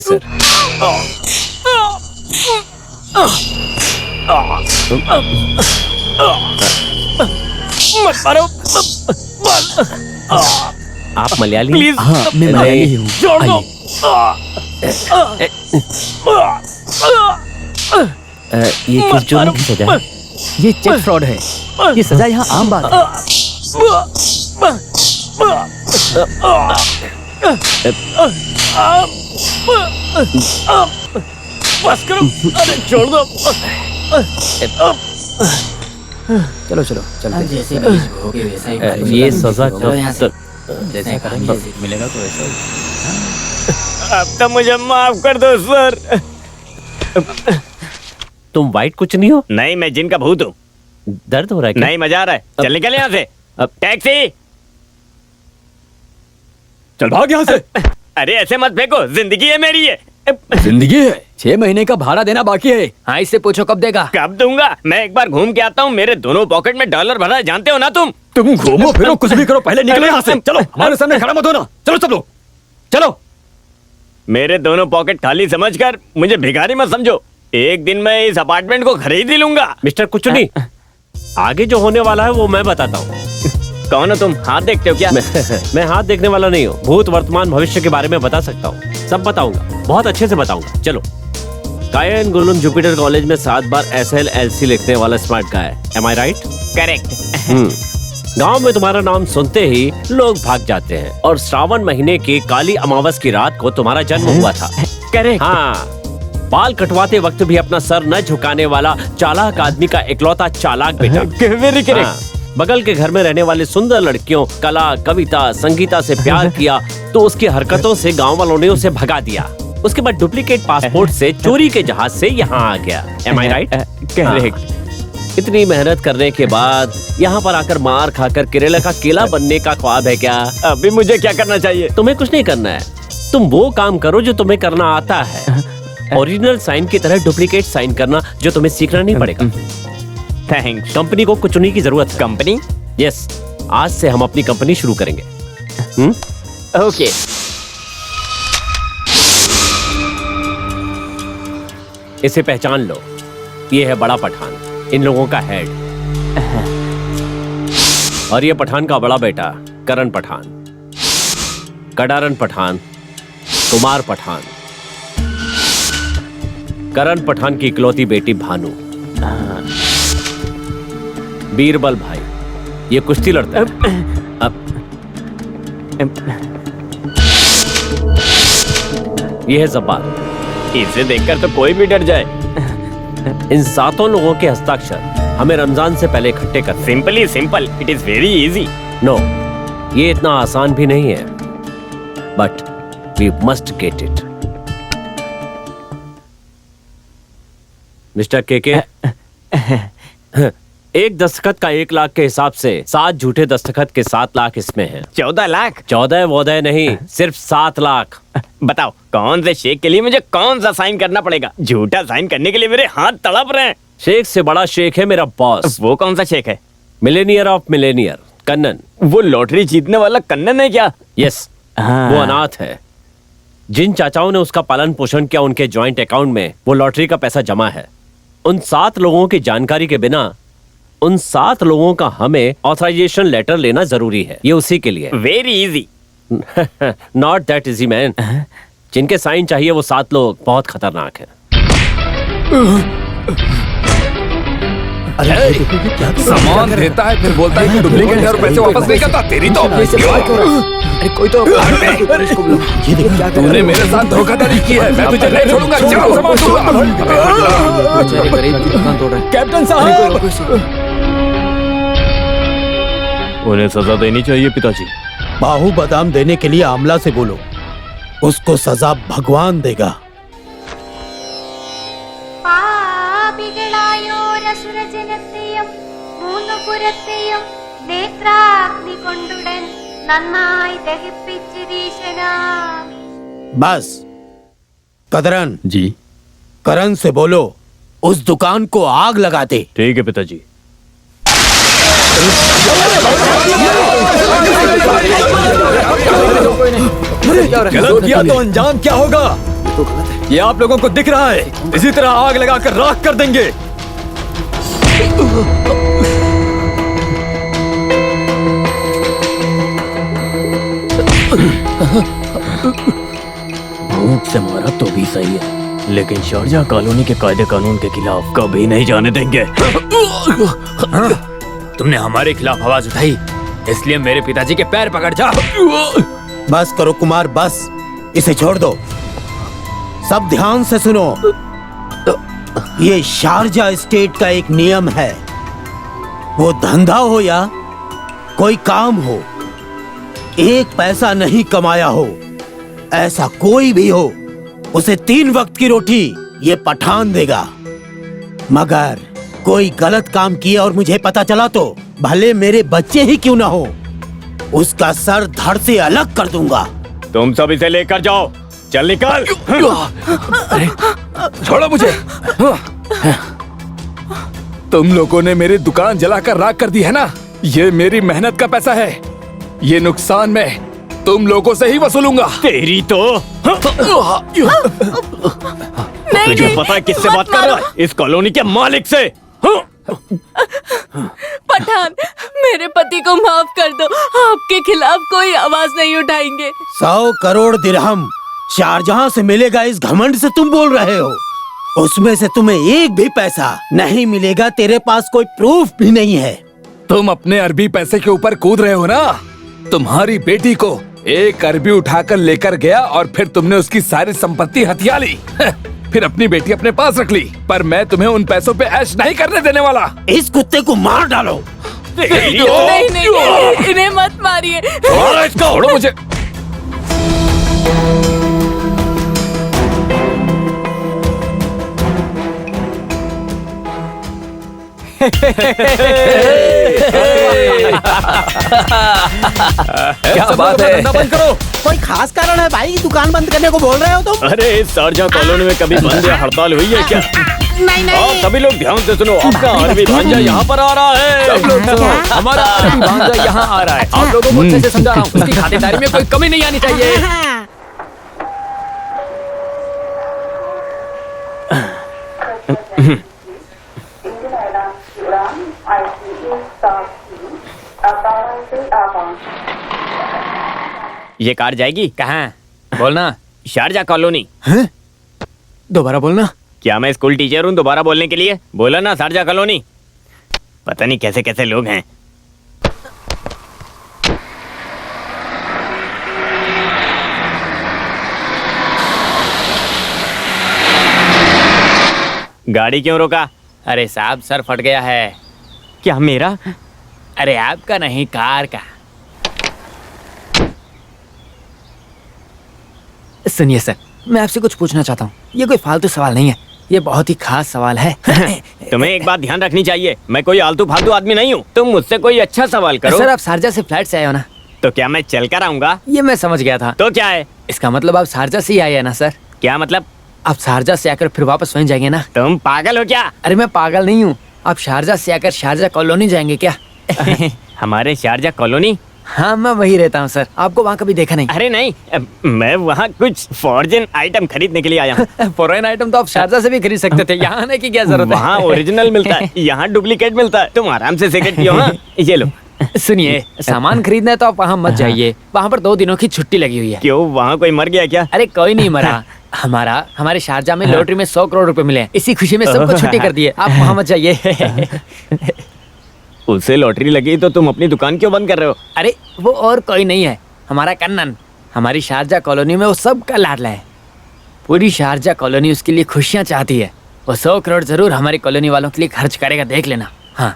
Sir. मत मारो। आप मलयाली? प्लीज। हाँ, मैं मलयाली हूँ। छोड़ दो। ये किस जुर्म की सजा है? ये चेक फ्रॉड है। ये सजा यहाँ आम बात है। बस करो। अरे छोड़ दो। चलो चलो चलते। जैसे बीज बोगे वैसा ही फल ये मिलेगा। सजा चलो यहाँ से। कब जैसे करेंगे सीख मिलेगा तो वैसा ही। अब तो मुझे माफ कर दो सर। तुम वाइट कुछ नहीं हो? नहीं, मैं जिन का भूत हूँ। दर्द हो रहा है क्या? नहीं, मजा आ रहा है। चल निकल यहाँ से। टैक्सी। चल भाग यहाँ से। अरे ऐसे मत फेंको, जिंदगी है मेरी है। जिंदगी है। 6 महीने का भाड़ा देना बाकी है। हाँ, इससे पूछो कब देगा। कब दूंगा? मैं एक बार घूम के आता हूँ। मेरे दोनों पॉकेट में डॉलर भरा है, जानते हो ना तुम। तुम घूमो फिरो कुछ भी करो, पहले निकलो यहाँ से। चलो हमारे सामने खड़ा मत होना। चलो सब लोग चलो। मेरे दोनों पॉकेट खाली समझकर मुझे भिखारी मत समझो। एक दिन मैं इस अपार्टमेंट को खरीद ही लूंगा। मिस्टर कुछ नहीं, आगे जो होने वाला है वो मैं बताता हूँ। कौन हो तुम? हाथ देखते हो क्या? मैं हाथ देखने वाला नहीं हूँ। भूत वर्तमान भविष्य के बारे में बता सकता हूँ। सब बताऊंगा, बहुत अच्छे से बताऊंगा। चलो। कायन गुलुन जुपिटर कॉलेज में 7 बार SLLC लिखने वाला smart guy. Am I right? Correct. गांव में तुम्हारा नाम सुनते ही लोग भाग जाते हैं और श्रावण महीने की काली अमावस की रात को तुम्हारा जन्म हुआ था। करेक्ट। हाँ, बाल कटवाते वक्त भी अपना सर न झुकाने वाला चालाक आदमी का इकलौता चालाक बेटा। Very correct. हाँ, बगल के घर में रहने वाली सुंदर लड़कियों कला, कविता, संगीता से प्यार किया तो उसकी हरकतों से गांव वालों ने उसे भगा दिया। उसके बाद डुप्लीकेट पासपोर्ट से चोरी के जहाज से यहाँ आ गया। Am I right? करेक्ट। इतनी मेहनत करने के बाद यहाँ पर आकर मार खाकर केरला का केला बनने का ख्वाब है क्या? अभी मुझे क्या करना चाहिए? तुम्हें कुछ नहीं करना है। तुम वो काम करो जो तुम्हें करना आता है। ओरिजिनल साइन की तरह डुप्लीकेट साइन करना जो तुम्हें सीखना नहीं पड़ेगा। थैंक्स। कंपनी को कुछ उन्हीं की जरूरत है। कंपनी? यस, आज से हम अपनी कंपनी शुरू करेंगे। ओके। इसे पहचान लो, ये है बड़ा पठान, इन लोगों का हेड। और ये पठान का बड़ा बेटा करण पठान, कडारन पठान, कुमार पठान, करण पठान की इकलौती बेटी भानु, बीरबल भाई, ये कुश्ती लड़ता है। ये है जब्बार। इसे देखकर तो कोई भी डर जाए। इन 7 लोगों के हस्ताक्षर हमें रमजान से पहले इकट्ठे कर। Simply simple, it is very easy. No, ये इतना आसान भी नहीं है, but we must get it. Mister KK, एक दस्तखत का 1 लाख के हिसाब से 7 झूठे दस्तखत के 7 लाख इसमें हैं। 14 लाख? 14 वोदय नहीं, सिर्फ 7 लाख। बताओ कौन से शेख के लिए मुझे कौन सा साइन करना पड़ेगा? झूठा साइन करने के लिए मेरे हाथ तड़प रहे हैं। शेख से बड़ा शेख है मेरा बॉस। वो कौन सा शेख है? Millionaire of Millionaire, Kannan. वो लॉटरी जीतने वाला कन्नन है क्या? यस, वो अनाथ है। जिन चाचाओं ने उसका पालन पोषण किया, उनके ज्वाइंट अकाउंट में वो लॉटरी का पैसा जमा है। उन 7 लोगों की जानकारी के बिना उन 7 लोगों का हमें ऑथराइजेशन लेटर लेना जरूरी है। ये उसी के लिए। Very easy. Not that easy man. जिनके साइन चाहिए वो 7 लोग बहुत खतरनाक हैं। सामान देता है फिर बोलता है कि डुप्लीकेट है और पैसे वापस नहीं करता। तेरी तो अरे कोई तो ये देख क्या तूने मेरे साथ धोखाधड़ी की है। मैं तुझे नहीं छोड़ूंगा। जाओ सामान दूंगा। कैप्टन साहब, उन्हें सजा देनी चाहिए पिताजी। बाहु बादाम देने के लिए आमला से बोलो, उसको सजा भगवान देगा। बस कदरन जी, करण से बोलो उस दुकान को आग लगा दे। ठीक है पिताजी। गलत किया तो अंजाम क्या होगा? तो गलत है। ये आप लोगों को दिख रहा है, इसी तरह आग लगाकर राख कर देंगे। भूख से मारा तो भी सही है, लेकिन शारजा कॉलोनी के कायदे कानून के खिलाफ कभी नहीं जाने देंगे। तुमने हमारे खिलाफ आवाज उठाई, इसलिए मेरे पिताजी के पैर पकड़ जा। बस करो कुमार, बस इसे छोड़ दो। सब ध्यान से सुनो, ये शारजा स्टेट का एक नियम है, वो धंधा हो या कोई काम हो, एक पैसा नहीं कमाया हो, ऐसा कोई भी हो, उसे 3 वक्त की रोटी ये पठान देगा। मगर कोई गलत काम किया और मुझे पता चला तो भले मेरे बच्चे ही क्यों ना हो, उसका सर धड़ से अलग कर दूंगा। तुम सब इसे लेकर जाओ, चल निकल। अरे छोड़ो मुझे। तुम लोगों ने मेरी दुकान जलाकर राख कर दी है ना, ये मेरी मेहनत का पैसा है, ये नुकसान मैं तुम लोगों से ही वसूलूंगा। तेरी तो तुझे पता है किससे बात कर रहा है? इस कॉलोनी के मालिक से। पठान, मेरे पति को माफ कर दो, आपके खिलाफ कोई आवाज नहीं उठाएंगे। 100 करोड़ दिरहम शारजहां से मिलेगा, इस घमंड से तुम बोल रहे हो? उसमें से तुम्हें एक भी पैसा नहीं मिलेगा, तेरे पास कोई प्रूफ भी नहीं है। तुम अपने अरबी पैसे के ऊपर कूद रहे हो ना। तुम्हारी बेटी को 1 अरबी उठाकर लेकर गया और फिर तुमने उसकी सारी संपत्ति हथिया ली। फिर अपनी बेटी अपने पास रख ली, पर मैं तुम्हें उन पैसों पे ऐश नहीं करने देने वाला। इस कुत्ते को मार डालो। नहीं नहीं, इन्हें मत मारिए। छोड़ो मुझे। क्या बात है? बंद करो। कोई खास कारण है भाई, दुकान बंद करने को बोल रहे हो तुम? अरे इस शारजा कॉलोनी में कभी बंद या हड़ताल हुई है क्या? नहीं और सभी लोग ध्यान से सुनो, आपका अरबी भांजा यहाँ पर आ रहा है। सब लोग सुनो, हमारा अरबी भांजा यहाँ आ रहा है। आप लोगों को अच्छे से समझा रहा हूँ, उसकी खातिरदारी में कोई कमी नहीं आनी चाहिए। ये कार जाएगी कहाँ? बोलना। Sharjah colony. दोबारा बोलना। क्या मैं स्कूल टीचर हूँ दोबारा बोलने के लिए? बोला ना शारजा कॉलोनी। पता नहीं कैसे कैसे लोग हैं। गाड़ी क्यों रोका? अरे साहब, सर फट गया है। क्या मेरा? अरे आपका नहीं, कार का। सुनिए सर, मैं आपसे कुछ पूछना चाहता हूँ। ये कोई फालतू सवाल नहीं है, ये बहुत ही खास सवाल है। तुम्हें एक बात ध्यान रखनी चाहिए, मैं कोई आलतू फालतू आदमी नहीं हूँ। तुम मुझसे कोई अच्छा सवाल करो। सर, आप शारजा से फ्लाइट से आए हो ना? तो क्या मैं चल कर आऊंगा? ये मैं समझ गया था। तो क्या है? इसका मतलब आप शारजा से ही आए हैं ना सर? क्या मतलब? आप शारजा से आकर फिर वापस वहीं जाएंगे ना? तुम पागल हो क्या? अरे मैं पागल नहीं हूँ, आप शारजा से आकर शारजा कॉलोनी जाएंगे क्या? हमारे शारजा कॉलोनी? हाँ, मैं वही रहता हूँ सर। आपको वहाँ कभी देखा नहीं? अरे नहीं, मैं वहाँ कुछ फॉर्जन आइटम खरीदने के लिए आया हूँ। फॉरेन आइटम तो आप शारजा से भी खरीद सकते थे, यहाँ आने की क्या जरूरत है? वहाँ ओरिजिनल मिलता है, यहाँ डुप्लीकेट मिलता है। तुम आराम से सिगरेट पियो। हाँ, ये लो। सुनिए, सामान खरीदना है तो आप वहाँ मत जाइए, वहाँ पर 2 दिनों की छुट्टी लगी हुई है। क्यों, वहाँ कोई मर गया क्या? अरे कोई नहीं मरा। हमारे शारजा में लॉटरी में 100 करोड़ रुपए मिले हैं, इसी खुशी में सबको छुट्टी कर दी है। आप वहाँ मत जाइए। उसे लॉटरी लगी तो तुम अपनी दुकान क्यों बंद कर रहे हो? अरे वो और कोई नहीं है, हमारा कन्नन। हमारी शारजा कॉलोनी में वो सबका लाडला है। पूरी शारजा कॉलोनी उसके लिए खुशियाँ चाहती है। वो 100 करोड़ जरूर हमारी कॉलोनी वालों के लिए खर्च करेगा, देख लेना। हाँ,